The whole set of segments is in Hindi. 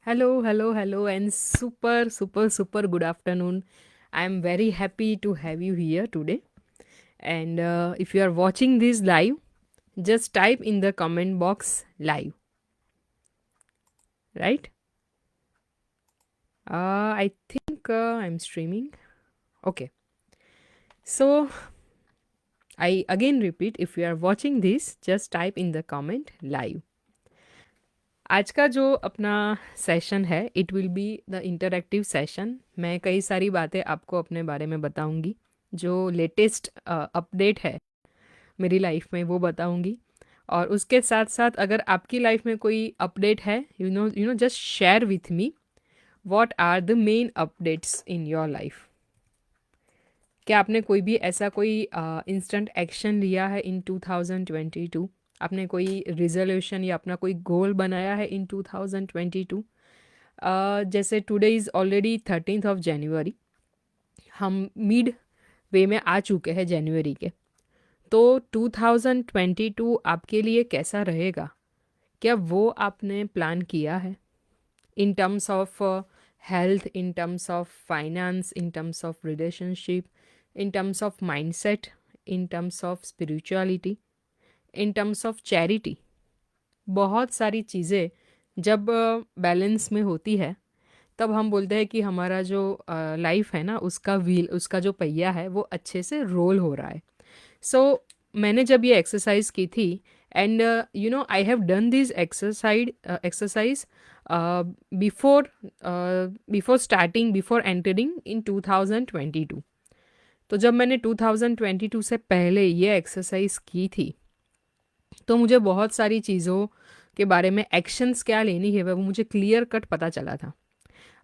Hello, and super good afternoon. I am very happy to have you here today. And if you are watching this live, just type in the comment box live, right? I think I'm streaming. Okay. So I again repeat, if you are watching this, just type in the comment live. आज का जो अपना सेशन है it will be the interactive session. मैं कई सारी बातें आपको अपने बारे में बताऊंगी, जो लेटेस्ट अपडेट है मेरी लाइफ में वो बताऊंगी। और उसके साथ साथ अगर आपकी लाइफ में कोई अपडेट है, you know just share with me what are the main updates in your life. क्या आपने कोई भी ऐसा कोई इंस्टेंट एक्शन लिया है इन 2022? आपने कोई रिजोल्यूशन या अपना कोई गोल बनाया है इन 2022? जैसे टुडे इज़ ऑलरेडी 13 जनवरी, हम मिड वे में आ चुके हैं जनवरी के। तो 2022 आपके लिए कैसा रहेगा? क्या वो आपने प्लान किया है in terms of health, in terms of finance, in terms of relationship, in terms of mindset, in terms of spirituality, in terms of charity? बहुत सारी चीज़ें जब बैलेंस में होती है तब हम बोलते हैं कि हमारा जो लाइफ है ना, उसका व्हील, उसका जो पहिया है वो अच्छे से रोल हो रहा है। सो मैंने जब ये एक्सरसाइज की थी, and you know I have done this exercise before before starting, before entering in 2022। तो जब मैंने 2022 से पहले ये एक्सरसाइज की थी तो मुझे बहुत सारी चीज़ों के बारे में एक्शंस क्या लेनी है वो मुझे क्लियर कट पता चला था।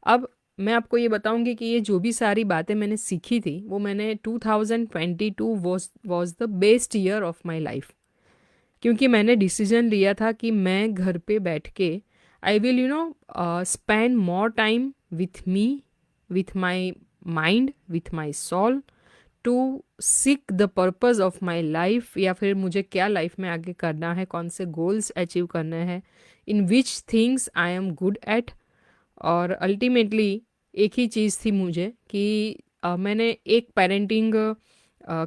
अब मैं आपको ये बताऊंगी कि ये जो भी सारी बातें मैंने सीखी थी वो मैंने 2022 was the best year of my life. क्योंकि मैंने डिसीजन लिया था कि मैं घर पे बैठ के I will spend more time with me, with my mind, with my soul, to seek the purpose of my life, या फिर मुझे क्या लाइफ में आगे करना है, कौन से गोल्स अचीव करने हैं, in which things I am good at. और अल्टीमेटली एक ही चीज़ थी मुझे कि मैंने एक पेरेंटिंग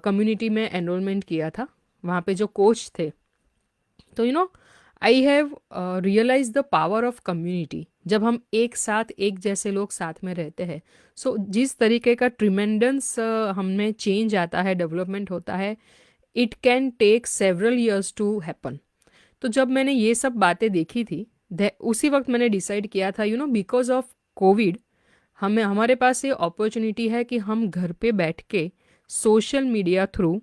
कम्युनिटी में एनरोलमेंट किया था। वहाँ पे जो कोच थे, तो you know I have realise the power of community. जब हम एक साथ, एक जैसे लोग साथ में रहते हैं, सो जिस तरीके का ट्रिमेंडस हमें चेंज आता है, डेवलपमेंट होता है, it can take several years to happen. तो जब मैंने ये सब बातें देखी थी, उसी वक्त मैंने डिसाइड किया था, you know because of Covid हमें, हमारे पास ये अपॉर्चुनिटी है कि हम घर पे बैठ के सोशल मीडिया थ्रू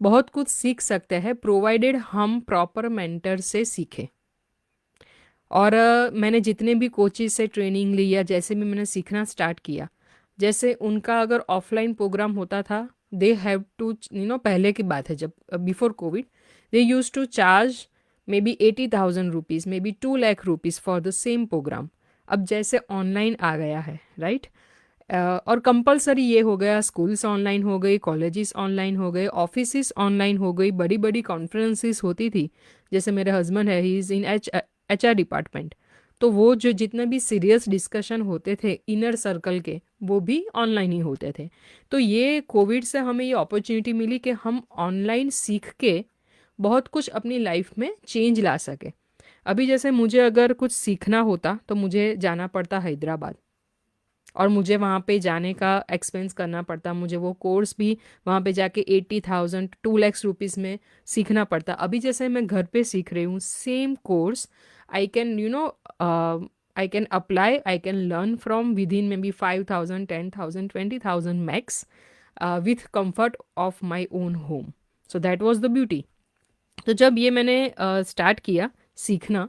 बहुत कुछ सीख सकते हैं, प्रोवाइडेड हम प्रॉपर मेंटर से सीखें। और मैंने जितने भी कोचेज से ट्रेनिंग ली या जैसे भी मैंने सीखना स्टार्ट किया, जैसे उनका अगर ऑफलाइन प्रोग्राम होता था, they have to, you know पहले की बात है जब before Covid, they use to charge may be 80,000 rupees, may be 2 lakh rupees for the same programme. अब जैसे ऑनलाइन आ गया है, राइट? और कंपलसरी ये हो गया, स्कूल्स ऑनलाइन हो गई, कॉलेजेस ऑनलाइन हो गए, ऑफिसेस ऑनलाइन हो गई, बड़ी बड़ी कॉन्फ्रेंसेस होती थी। जैसे मेरे हस्बैंड है, he is in HR department, तो वो जो जितने भी सीरियस डिस्कशन होते थे इनर सर्कल के, वो भी ऑनलाइन ही होते थे। तो ये कोविड से हमें ये अपॉर्चुनिटी मिली कि हम ऑनलाइन सीख के बहुत कुछ अपनी लाइफ में चेंज ला सके। अभी जैसे मुझे अगर कुछ सीखना होता तो मुझे जाना पड़ता हैदराबाद, और मुझे वहाँ पे जाने का एक्सपेंस करना पड़ता, मुझे वो कोर्स भी वहाँ पे जाके 80,000 2 लाख रुपीज़ में सीखना पड़ता। अभी जैसे मैं घर पे सीख रही हूँ same course, I can I can apply, I can learn from with in may be 5,000 10,000 20,000 max, with comfort of my own home. So that was the beauty. तो जब ये मैंने स्टार्ट किया सीखना,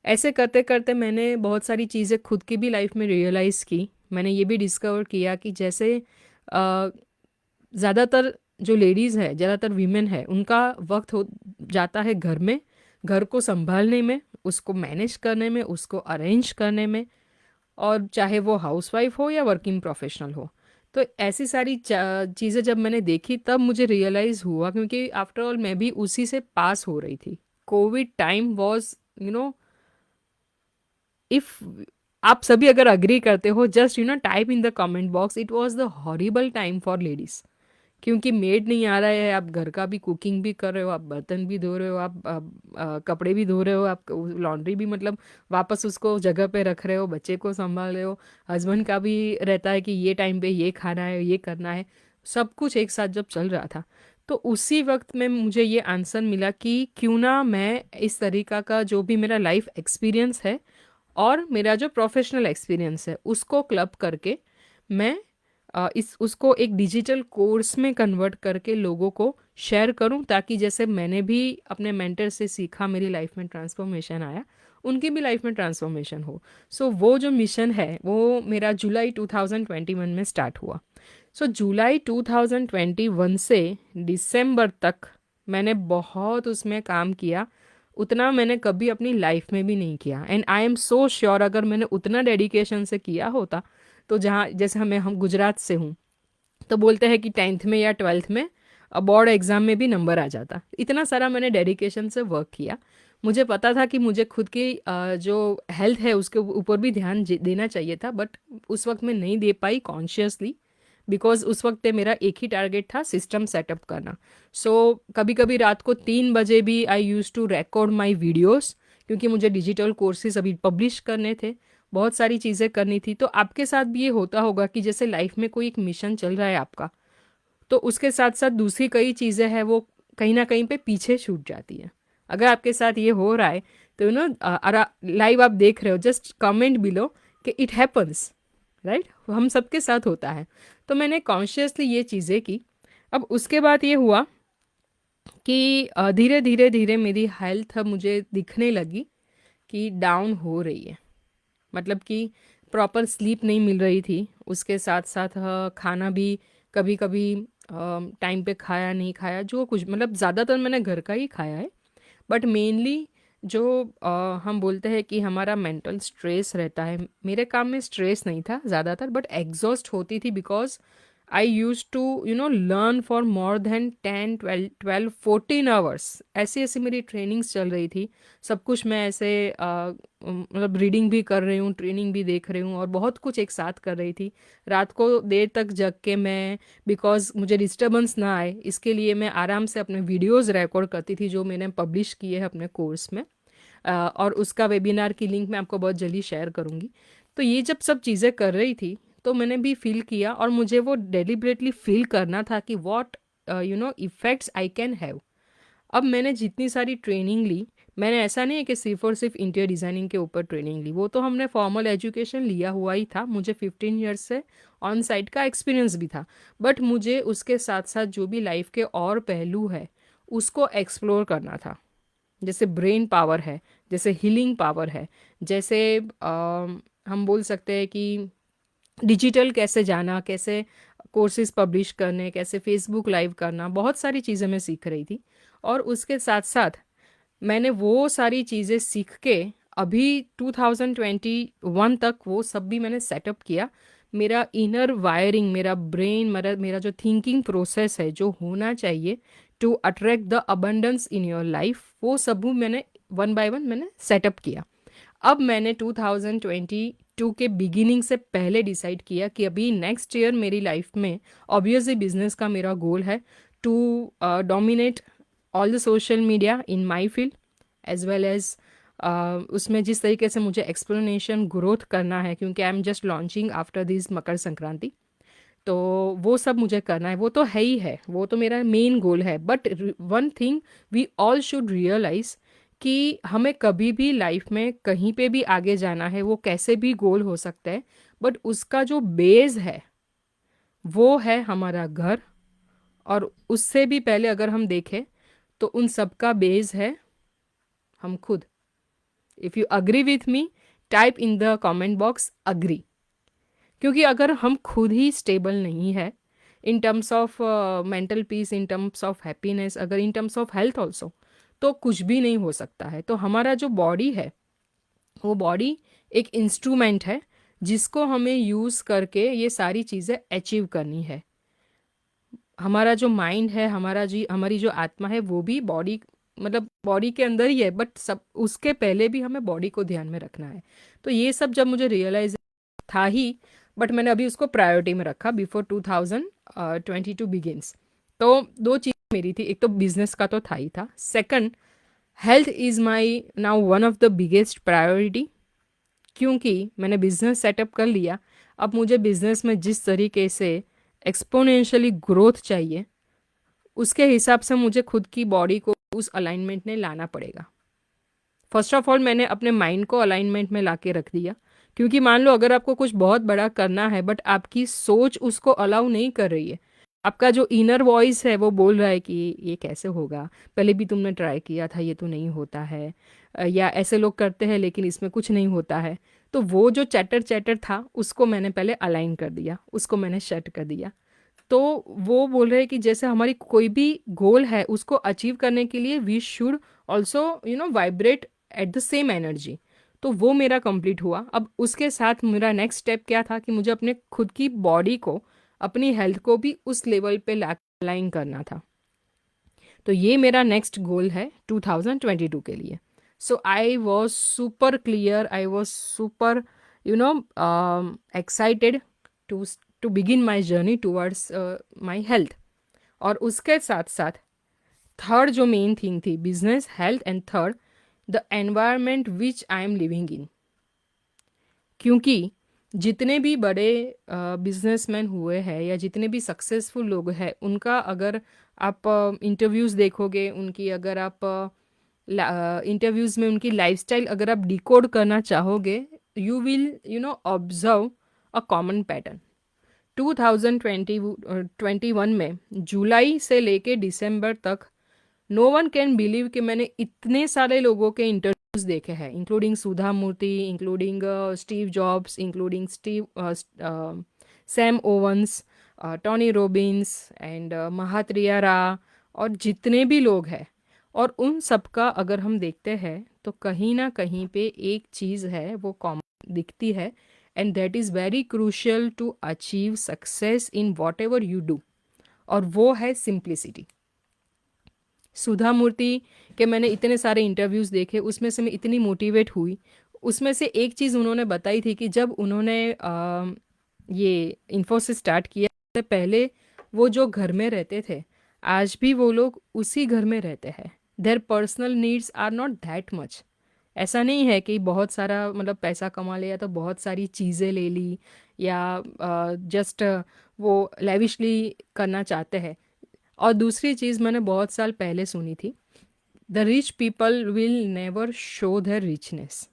ऐसे करते करते मैंने बहुत सारी चीज़ें खुद की भी लाइफ में रियलाइज़ की। मैंने ये भी डिस्कवर किया कि जैसे ज़्यादातर जो लेडीज़ है, ज़्यादातर वीमेन है, उनका वक्त हो जाता है घर में, घर को संभालने में, उसको मैनेज करने में, उसको अरेंज करने में, और चाहे वो हाउसवाइफ हो या वर्किंग प्रोफेशनल हो। तो ऐसी सारी चीज़ें जब मैंने देखी तब मुझे रियलाइज़ हुआ, क्योंकि आफ्टर ऑल मैं भी उसी से पास हो रही थी। Covid time was, you know, if आप सभी अगर अग्री करते हो, just type in the comment box, it was the horrible time for ladies. क्योंकि मेड नहीं आ रहा है, आप घर का भी कुकिंग भी कर रहे हो, आप बर्तन भी धो रहे हो, आप कपड़े भी धो रहे हो, आप लॉन्ड्री भी मतलब वापस उसको जगह पे रख रहे हो, बच्चे को संभाल रहे हो, हस्बैंड का भी रहता है कि ये टाइम पे ये खाना है, ये करना है, सब कुछ एक साथ जब चल रहा था, तो उसी वक्त में मुझे ये आंसर मिला कि क्यों ना मैं इस तरीका का जो भी मेरा लाइफ एक्सपीरियंस है और मेरा जो प्रोफेशनल एक्सपीरियंस है उसको क्लब करके मैं इस उसको एक डिजिटल कोर्स में कन्वर्ट करके लोगों को शेयर करूं, ताकि जैसे मैंने भी अपने मेंटर से सीखा, मेरी लाइफ में ट्रांसफॉर्मेशन आया, उनकी भी लाइफ में ट्रांसफॉर्मेशन हो। सो वो जो मिशन है वो मेरा जुलाई 2021 में स्टार्ट हुआ। सो जुलाई 2021 से दिसंबर तक मैंने बहुत उसमें काम किया। उतना मैंने कभी अपनी लाइफ में भी नहीं किया, and I am so sure अगर मैंने उतना डेडिकेशन से किया होता तो जहाँ जैसे हम गुजरात से हूँ, तो बोलते हैं कि 10th में या 12th में बोर्ड एग्ज़ाम में भी नंबर आ जाता। इतना सारा मैंने डेडिकेशन से वर्क किया। मुझे पता था कि मुझे खुद की जो हेल्थ है उसके ऊपर भी ध्यान देना चाहिए था, बट उस वक्त मैं नहीं दे पाई कॉन्शियसली, बिकॉज उस वक्त मेरा एक ही टारगेट था, सिस्टम सेटअप करना। सो कभी कभी रात को 3 बजे भी I use to record my videos, क्योंकि मुझे डिजिटल कोर्सेज अभी पब्लिश करने थे, बहुत सारी चीज़ें करनी थी। तो आपके साथ भी ये होता होगा कि जैसे लाइफ में कोई एक मिशन चल रहा है आपका, तो उसके साथ साथ दूसरी कई चीज़ें हैं वो कहीं ना कहीं पे पीछे छूट जाती है। अगर आपके साथ ये हो रहा है तो लाइव आप देख रहे हो, जस्ट कमेंट बिलो कि इट हैपन्स, राइट, हम सबके साथ होता है। तो मैंने कॉन्शियसली ये चीज़ें की। अब उसके बाद ये हुआ कि धीरे धीरे धीरे मेरी हेल्थ अब मुझे दिखने लगी कि डाउन हो रही है। मतलब कि प्रॉपर स्लीप नहीं मिल रही थी, उसके साथ साथ खाना भी कभी कभी टाइम पे खाया नहीं खाया, जो कुछ मतलब ज़्यादातर मैंने घर का ही खाया है। बट मेनली जो हम बोलते हैं कि हमारा मेंटल स्ट्रेस रहता है, मेरे काम में स्ट्रेस नहीं था ज़्यादातर, बट एग्जॉस्ट होती थी, because I use to learn for more than 10 12 12 14 hours. ऐसी ऐसी मेरी ट्रेनिंग्स चल रही थी, सब कुछ मैं ऐसे मतलब रीडिंग भी कर रही हूँ, ट्रेनिंग भी देख रही हूँ, और बहुत कुछ एक साथ कर रही थी। रात को देर तक जग के मैं, बिकॉज मुझे डिस्टर्बेंस ना आए इसके लिए मैं आराम से अपने वीडियोस रिकॉर्ड करती थी जो मैंने पब्लिश किए हैं अपने कोर्स में। और उसका वेबिनार की लिंक मैं आपको बहुत जल्दी शेयर करूँगी। तो ये जब सब चीज़ें कर रही थी तो मैंने भी फील किया, और मुझे वो डेलिबरेटली फील करना था कि what effects I can have. अब मैंने जितनी सारी ट्रेनिंग ली, मैंने ऐसा नहीं है कि सिर्फ और सिर्फ इंटीरियर डिज़ाइनिंग के ऊपर ट्रेनिंग ली, वो तो हमने फॉर्मल एजुकेशन लिया हुआ ही था, मुझे 15 ईयर्स से ऑन साइट का एक्सपीरियंस भी था। बट मुझे उसके साथ साथ जो भी लाइफ के और पहलू है उसको एक्सप्लोर करना था। जैसे ब्रेन पावर है, जैसे हीलिंग पावर है, जैसे हम बोल सकते हैं कि डिजिटल कैसे जाना, कैसे कोर्सेज पब्लिश करने, कैसे फेसबुक लाइव करना, बहुत सारी चीज़ें मैं सीख रही थी। और उसके साथ साथ मैंने वो सारी चीज़ें सीख के अभी 2021 तक वो सब भी मैंने सेटअप किया। मेरा इनर वायरिंग, मेरा ब्रेन, मेरा मेरा जो थिंकिंग प्रोसेस है जो होना चाहिए to attract the abundance in your life, वो सब मैंने वन बाय वन मैंने सेटअप किया। अब मैंने 2022 के बिगिनिंग से पहले डिसाइड किया कि अभी नेक्स्ट ईयर मेरी लाइफ में ऑब्वियसली बिजनेस का मेरा गोल है to dominate all the social media in my field, as well as उसमें जिस तरीके से मुझे एक्सप्लेनेशन ग्रोथ करना है, क्योंकि I am just launching after this Makar Sankranti. तो वो सब मुझे करना है, वो तो है ही है, वो तो मेरा मेन गोल है। But one thing we all should realise कि हमें कभी भी लाइफ में कहीं पे भी आगे जाना है, वो कैसे भी गोल हो सकता है, बट उसका जो बेस है वो है हमारा घर। और उससे भी पहले अगर हम देखें तो उन सब का बेस है हम खुद। If you agree with me, type in the comment box agree. क्योंकि अगर हम खुद ही स्टेबल नहीं है in terms of mental peace, in terms of happiness, अगर in terms of health also, तो कुछ भी नहीं हो सकता है। तो हमारा जो बॉडी है वो बॉडी एक इंस्ट्रूमेंट है जिसको हमें यूज़ करके ये सारी चीज़ें अचीव करनी है। हमारा जो माइंड है, हमारा जी हमारी जो आत्मा है, वो भी बॉडी मतलब बॉडी के अंदर ही है, बट सब उसके पहले भी हमें बॉडी को ध्यान में रखना है। तो ये सब जब मुझे रियलाइज था ही, बट मैंने अभी उसको प्रायोरिटी में रखा बिफोर 2022 बिगिंस। तो दो चीज़ मेरी थी, एक तो बिजनेस का तो था ही था, second health is my now one of the biggest priority. क्योंकि मैंने बिजनेस सेटअप कर लिया, अब मुझे बिजनेस में जिस तरीके से एक्सपोनेंशियली ग्रोथ चाहिए, उसके हिसाब से मुझे खुद की बॉडी को उस अलाइनमेंट में लाना पड़ेगा। फर्स्ट ऑफ ऑल मैंने अपने माइंड को अलाइनमेंट में ला के रख दिया, क्योंकि मान लो अगर आपको कुछ बहुत बड़ा करना है बट आपकी सोच उसको अलाउ नहीं कर रही है, आपका जो इनर वॉइस है वो बोल रहा है कि ये कैसे होगा, पहले भी तुमने ट्राई किया था, ये तो नहीं होता है, या ऐसे लोग करते हैं लेकिन इसमें कुछ नहीं होता है। तो वो जो चैटर चैटर था उसको मैंने पहले अलाइन कर दिया, उसको मैंने सेट कर दिया। तो वो बोल रहे हैं कि जैसे हमारी कोई भी गोल है उसको अचीव करने के लिए we should also vibrate at the same energy. तो वो मेरा कंप्लीट हुआ। अब उसके साथ मेरा नेक्स्ट स्टेप क्या था कि मुझे अपने खुद की बॉडी को, अपनी हेल्थ को भी उस लेवल पे अलाइन करना था। तो ये मेरा नेक्स्ट गोल है 2022 के लिए। So I was super clear, I was super you know excited to to begin my journey towards my health. और उसके साथ साथ थर्ड जो मेन थिंग थी, business, health and third the environment which I am living in. क्योंकि जितने भी बड़े बिजनेसमैन हुए हैं या जितने भी सक्सेसफुल लोग हैं, उनका अगर आप इंटरव्यूज़ देखोगे, उनकी अगर आप इंटरव्यूज़ में उनकी लाइफस्टाइल अगर आप डिकोड करना चाहोगे, you will observe a common pattern. 2021 में जुलाई से लेके दिसंबर तक नो वन कैन बिलीव कि मैंने इतने सारे लोगों के इंटरव्यूज देखे हैं, including Sudha Murty, including Steve Jobs, including Sam Ovens, Tony Robbins and Mahatria Ra, और जितने भी लोग हैं। और उन सब का अगर हम देखते हैं तो कहीं ना कहीं पे एक चीज़ है वो कॉमन दिखती है, and that is very crucial to achieve success in whatever you do, और वो है सिंप्लिसिटी। सुधा मूर्ति के मैंने इतने सारे इंटरव्यूज़ देखे, उसमें से मैं इतनी मोटिवेट हुई। उसमें से एक चीज़ उन्होंने बताई थी कि जब उन्होंने ये इन्फोसिस स्टार्ट किया, उससे पहले वो जो घर में रहते थे, आज भी वो लोग उसी घर में रहते हैं। Their personal needs are not that much. ऐसा नहीं है कि बहुत सारा मतलब पैसा कमा लिया तो बहुत सारी चीज़ें ले ली, या जस्ट वो लेविशली करना चाहते हैं। और दूसरी चीज़ मैंने बहुत साल पहले सुनी थी, the rich people will never show their richness,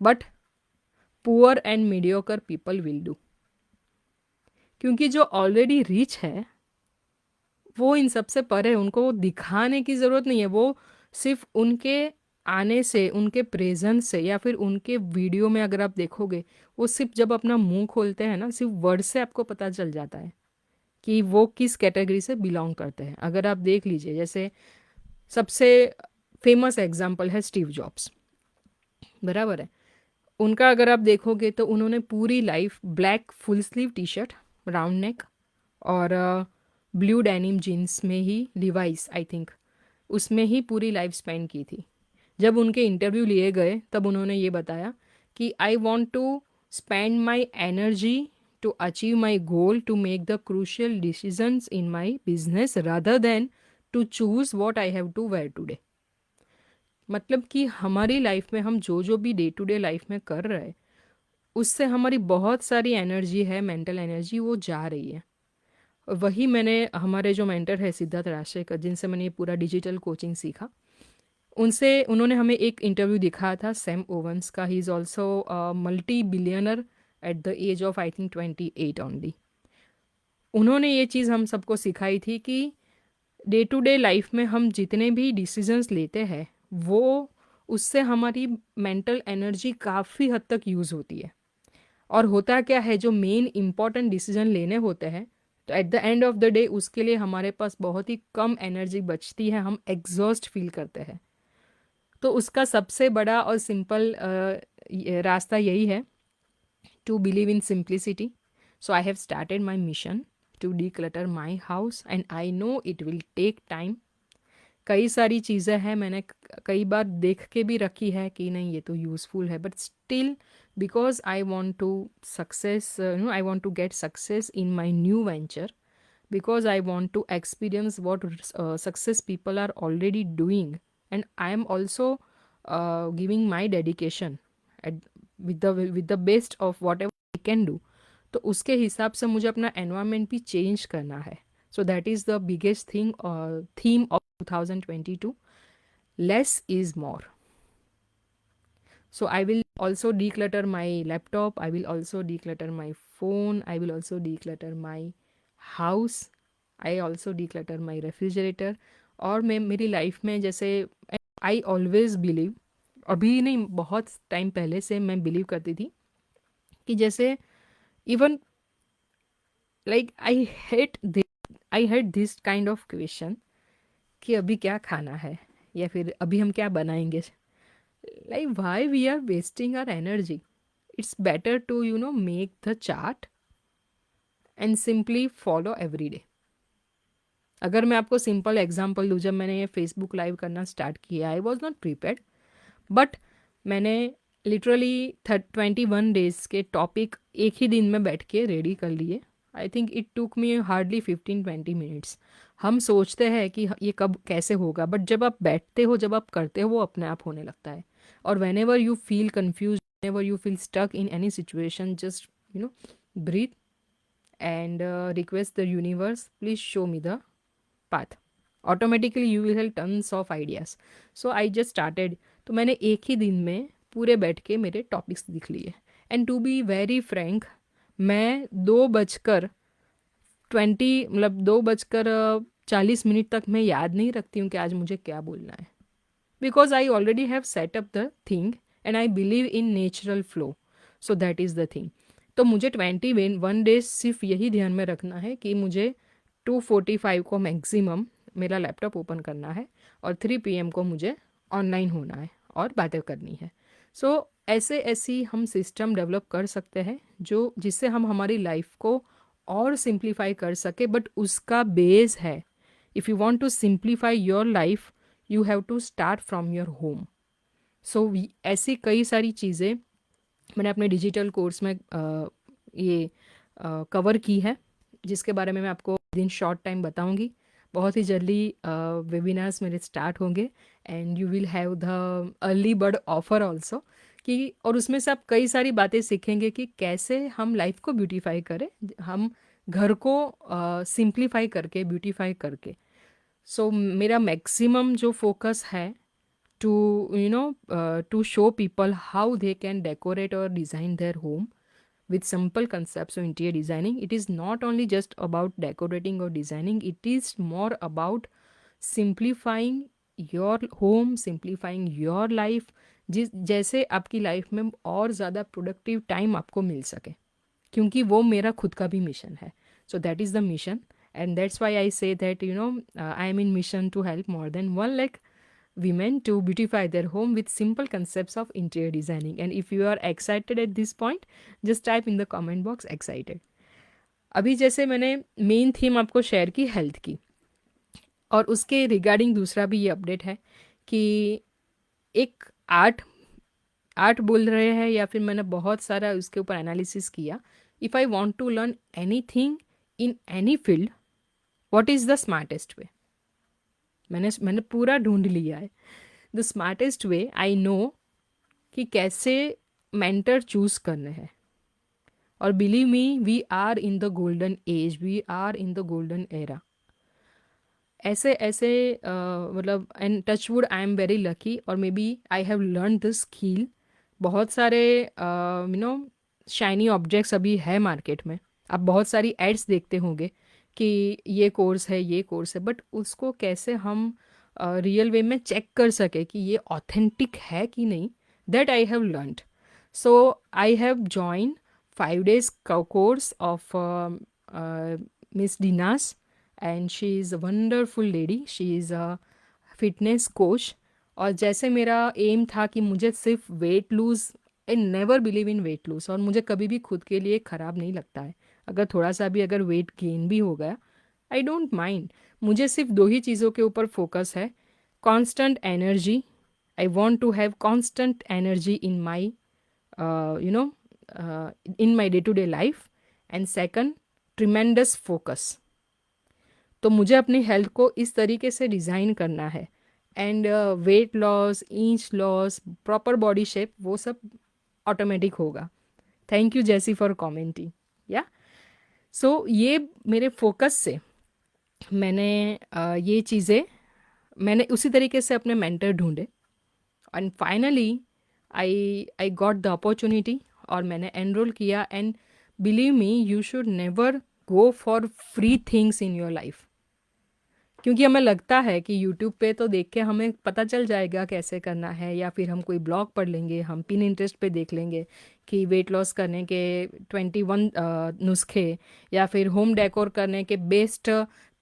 but poor and mediocre people will do. क्योंकि जो ऑलरेडी रिच है वो इन सबसे परे है, उनको दिखाने की ज़रूरत नहीं है। वो सिर्फ उनके आने से, उनके प्रेजेंस से, या फिर उनके वीडियो में अगर आप देखोगे, वो सिर्फ जब अपना मुंह खोलते हैं ना, सिर्फ वर्ड से आपको पता चल जाता है कि वो किस कैटेगरी से बिलोंग करते हैं। अगर आप देख लीजिए, जैसे सबसे फेमस एग्जाम्पल है स्टीव जॉब्स, बराबर है। उनका अगर आप देखोगे तो उन्होंने पूरी life black full sleeve T shirt, round neck, और ब्लू डेनिम जीन्स में ही, लिवाइस आई थिंक, उसमें ही पूरी लाइफ स्पेंड की थी। जब उनके इंटरव्यू लिए गए तब उन्होंने ये बताया कि I want to spend my energy to achieve my goal, to make the crucial decisions in my business rather than to choose what I have to wear today. मतलब कि हमारी लाइफ में हम जो जो भी डे टू डे लाइफ में कर रहे हैं, उससे हमारी बहुत सारी एनर्जी है, मेंटल एनर्जी, वो जा रही है। और वही मैंने, हमारे जो मेंटर है सिद्धार्थ राजशेखर, जिनसे मैंने ये पूरा डिजिटल कोचिंग सीखा, उनसे, उन्होंने हमें एक इंटरव्यू दिखाया था सैम ओवंस का। He is also multi billionaire at the age of I think 28 only. उन्होंने ये चीज़ हम सबको सिखाई थी कि डे टू डे लाइफ में हम जितने भी डिसीजंस लेते हैं, वो उससे हमारी मेंटल एनर्जी काफ़ी हद तक यूज़ होती है। और होता क्या है, जो मेन इंपॉर्टेंट डिसीजन लेने होते हैं, तो at the end of the day उसके लिए हमारे पास बहुत ही कम एनर्जी बचती है, हम एग्जॉस्ट फील करते हैं। तो उसका सबसे बड़ा और सिंपल रास्ता यही है, to believe in simplicity. So I have started my mission to declutter my house, and I know it will take time. कई सारी चीज़ें हैं, मैंने कई बार देख के भी रखी है कि नहीं ये तो यूज़फुल है, but still because I want to success, I want to get success in my new venture, because I want to experience what success people are already doing, and I am also giving my dedication at, with the best of whatever I can do. तो उसके हिसाब से मुझे अपना एनवायरनमेंट भी चेंज करना है. So that is the biggest thing, theme of 2022, less is more. So I will also declutter my laptop, I will also declutter my phone, I will also declutter my house, I also declutter my refrigerator. और मैं मेरी लाइफ में जैसे आई ऑलवेज बिलीव, अभी नहीं बहुत टाइम पहले से मैं बिलीव करती थी कि जैसे even like I hate this kind of question कि अभी क्या खाना है या फिर अभी हम क्या बनाएंगे. Like why we are wasting our energy? It's better to make the chart and simply follow every day. अगर मैं आपको सिंपल एग्जांपल दूँ, जब मैंने ये फेसबुक लाइव करना स्टार्ट किया, I was not prepared, but मैंने लिटरली 21 डेज के टॉपिक एक ही दिन में बैठ के रेडी कर लिए. I think it took me hardly 15-20 minutes. हम सोचते हैं कि ये कब कैसे होगा, बट जब आप बैठते हो, जब आप करते हो, वो अपने आप होने लगता है. और whenever you feel confuse, whenever you feel stuck in any situation, just breathe and request the universe, please show me the path. Automatically you will have tons of ideas. So I just started. तो मैंने एक ही दिन में पूरे बैठ के मेरे टॉपिक्स लिख लिए. And to be very frank, मैं 2:20 मतलब 2:40 तक मैं याद नहीं रखती हूँ कि आज मुझे क्या बोलना है, because I already have set up the thing and I believe in natural flow. So that is the thing. तो मुझे 21 डेज सिर्फ यही ध्यान में रखना है कि मुझे 2:45 को मैक्सिमम मेरा लैपटॉप ओपन करना है और 3 PM को मुझे ऑनलाइन होना है और बातें करनी है. सो ऐसे ऐसी हम सिस्टम डेवलप कर सकते हैं जो जिससे हम हमारी लाइफ को और सिंप्लीफाई कर सके. बट उसका बेस है, if you want to simplify your life, you have to start from your home. So ऐसी कई सारी चीज़ें मैंने अपने डिजिटल कोर्स में ये कवर की है, जिसके बारे में मैं आपको दिन शॉर्ट टाइम बताऊंगी. बहुत ही जल्दी वेबिनार्स मेरे स्टार्ट होंगे and you will have the early bird offer also. कि और उसमें से आप कई सारी बातें सीखेंगे कि कैसे हम लाइफ को ब्यूटीफाई करें, हम घर को सिंप्लीफाई करके, ब्यूटीफाई करके. सो मेरा मैक्सिमम जो फोकस है to to show people how they can decorate or design their home with simple concepts of interior designing. It is not only just about decorating or designing, it is more about simplifying your home, simplifying your life, जिस जैसे आपकी लाइफ में और ज़्यादा प्रोडक्टिव टाइम आपको मिल सके, क्योंकि वो मेरा खुद का भी मिशन है. So that is the mission and that's why I say that I am in mission to help more than 1 lakh women to beautify their home with simple concepts of interior designing. And if you are excited at this point, just type in the comment box excited. अभी जैसे मैंने मेन थीम आपको शेयर की हेल्थ की, और उसके रिगार्डिंग दूसरा भी ये अपडेट है कि एक आर्ट बोल रहे हैं या फिर मैंने बहुत सारा उसके ऊपर एनालिसिस किया. If I want to learn anything in any field, what is the smartest way? मैंने पूरा ढूंढ लिया है. The smartest way I know कि कैसे मेंटर चूज करने हैं. और believe me, we are in the golden age, we are in the golden era. ऐसे ऐसे मतलब and touchwood I am very lucky, और maybe I have learn this skill. बहुत सारे शाइनी ऑब्जेक्ट्स अभी है मार्केट में. आप बहुत सारी एड्स देखते होंगे कि ये कोर्स है, ये कोर्स है, बट उसको कैसे हम रियल वे में चेक कर सके कि ये ऑथेंटिक है कि नहीं, that I have learned. So I have join 5 days course of miss डिनास, and she is a wonderful lady. She is a fitness coach. और जैसे मेरा एम था कि मुझे सिर्फ weight lose, I never believe in weight lose, और मुझे कभी भी खुद के लिए ख़राब नहीं लगता है अगर थोड़ा सा भी अगर वेट गेन भी हो गया. I don't mind. मुझे सिर्फ 2 ही चीज़ों के ऊपर फोकस है, constant energy. I want to have constant energy in my, you know, in my day to day life. And second, tremendous focus. तो मुझे अपनी हेल्थ को इस तरीके से डिज़ाइन करना है, and weight loss, inch loss, proper body shape, वो सब ऑटोमेटिक होगा. थैंक यू जैसी फॉर कमेंटिंग. या सो ये मेरे फोकस से मैंने ये चीज़ें, मैंने उसी तरीके से अपने मेंटर ढूंढे, and finally I got the opportunity, और मैंने एनरोल किया. And believe me, you should never go for free things in your life. क्योंकि हमें लगता है कि यूट्यूब पे तो देख के हमें पता चल जाएगा कैसे करना है, या फिर हम कोई ब्लॉग पढ़ लेंगे, हम पिन इंटरेस्ट पे देख लेंगे कि वेट लॉस करने के 21 नुस्खे, या फिर होम डेकोर करने के best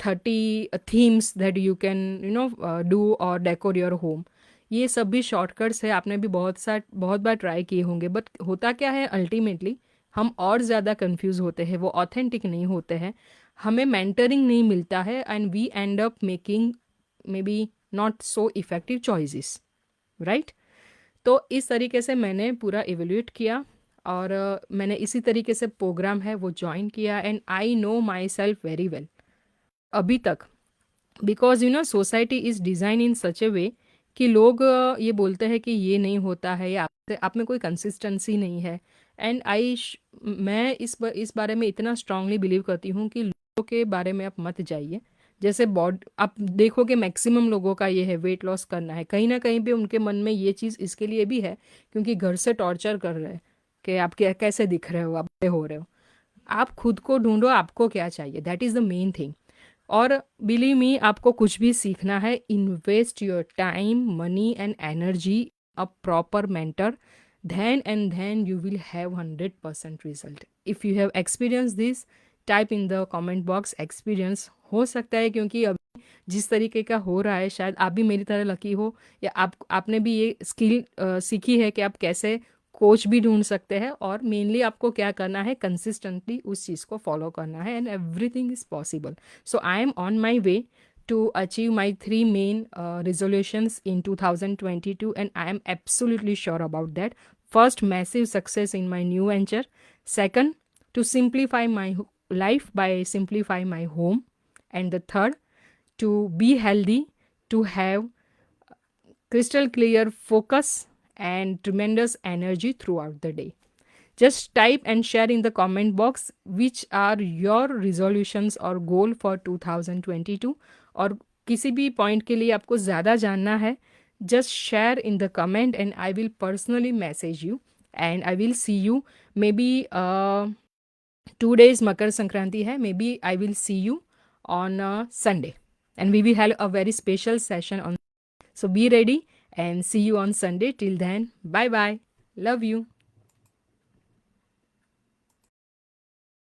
30 themes that you can do और डेकोर योर होम. ये सब भी शॉर्टकट्स है, आपने भी बहुत बार ट्राई किए होंगे. बट होता क्या है, अल्टीमेटली हम और ज़्यादा कंफ्यूज होते हैं, वो ऑथेंटिक नहीं होते हैं, हमें मेंटरिंग नहीं मिलता है, and we end up making may be not so effective choices, right. तो इस तरीके से मैंने पूरा इवेल्यूएट किया, और मैंने इसी तरीके से प्रोग्राम है वो ज्वाइन किया, and I know my self very well अभी तक. Because society is design in सच ए वे कि लोग ये बोलते हैं कि ये नहीं होता है, या आप में कोई कंसिस्टेंसी नहीं है. एंड मैं इस बारे में इतना स्ट्रांगली बिलीव करती हूँ कि लोगों के बारे में आप मत जाइए. जैसे आप देखोगे मैक्सिमम लोगों का ये है, वेट लॉस करना है, कहीं ना कहीं पे उनके मन में ये चीज़ इसके लिए भी है क्योंकि घर से टॉर्चर कर रहे हैं कि आप कैसे दिख रहे हो, आप बड़े हो रहे हो. आप खुद को ढूंढो, आपको क्या चाहिए, that is the main thing. और बिलीव मी, आपको कुछ भी सीखना है, invest your time, money and energy a proper mentor, then you will have 100% result. If you have experienced this, type in the comment box experience. हो सकता है क्योंकि अभी जिस तरीके का हो रहा है, शायद आप भी मेरी तरह लकी हो, या आपने भी ये स्किल सीखी है कि आप कैसे कोच भी ढूंढ सकते हैं, और मेनली आपको क्या करना है, कंसिस्टेंटली उस चीज़ को फॉलो करना है, and everything is possible. So I am on my way to achieve my three main resolutions in 2022, and I am absolutely sure about that. First, massive success in my new venture. Second, to simplify my life by simplifying my home. And the third, to be healthy, to have crystal clear focus and tremendous energy throughout the day. Just type and share in the comment box which are your resolutions or goal for 2022. और किसी भी पॉइंट के लिए आपको ज़्यादा जानना है, just share in the comment and I will personally message you, and I will see you maybe 2 days Makar Sankranti hai, maybe I will see you on Sunday, and we will have a very special session on. So be ready and see you on Sunday. Till then, bye bye. Love you.